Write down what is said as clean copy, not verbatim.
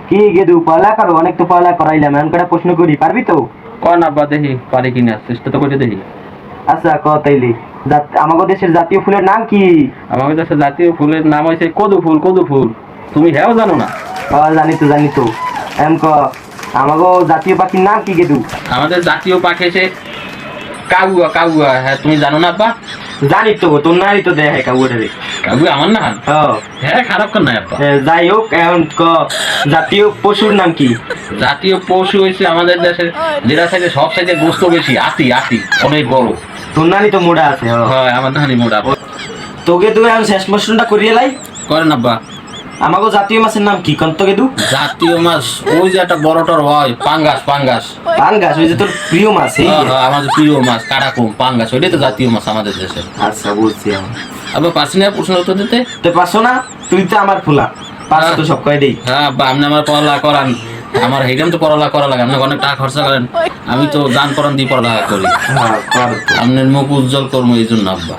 কি গেদু পয়লা করো, অনেক তো পয়লা করাইলাম, এমন করে প্রশ্ন করি, পারবি তো? কন আব্বা দেখি পারি কিনা, চেষ্টা তো করে দেখি। আচ্ছা ক তাইলে, আমাদের দেশের জাতীয় ফুলের নাম কি? আমাদের দেশে জাতীয় ফুলের নাম হয়েছে কদু ফুল। কদু ফুল তুমি হ্যাঁ জানো না? জানি তো। এম ক, আমাগো জাতীয় পাখির নাম কি গেদু? আমাদের জাতীয় পাখি হচ্ছে কাউয়া। কাউয়া, হ্যাঁ তুমি জানো না আব্বা? জানি তো, তোর নারই তো দেয় কাউরে রে। কাউয়া আমার না? হ্যাঁ, খারাপ কর না আব্বা। যাই হোক, এখন ক জাতীয় পশুর নাম কি? জাতীয় পশু হয়েছে আমাদের দেশের যেটা সাইডে সব সাইডে গোস্ত বেশি, হাতি। হাতি অনেক বড়। তোর নারই তো মোড়া আছে। হয় আমার ধানি মোটা। তোকে তুই এখন শেষ প্রশ্নটা করিয়ে লাই। করেন আব্বা। আমাগো জাতীয় মাছের নাম কি কন্ত গেদু? জাতীয় মাছ ওই যে একটা বড়টার হয়, পাঙ্গাস। পাঙ্গাস পাঙ্গাস, ওই যে তোর প্রিয় মাছ। আমাদের প্রিয় মাছ কারাকুম পাঙ্গাস, ওইটাই তো জাতীয় মাছ আমাদের দেশে। আচ্ছা বুঝছি। আবার পারছি না প্রশ্ন উত্তর দিতে? তো পারছো না? তুই তো আমার ফুলা, পারছো তো সব কয় দেই। হ্যাঁ আব্বা, আপনি আমার পড়ালেখা করান, আমার হেডেম তো পড়ালেখা করা লাগে, আপনি অনেক টাকা খরচা করেন, আমি তো দান করান দিয়ে পড়ালেখা করি। হ্যাঁ কর তো। আপনার মুখ উজ্জ্বল করবো এই জন্য আব্বা।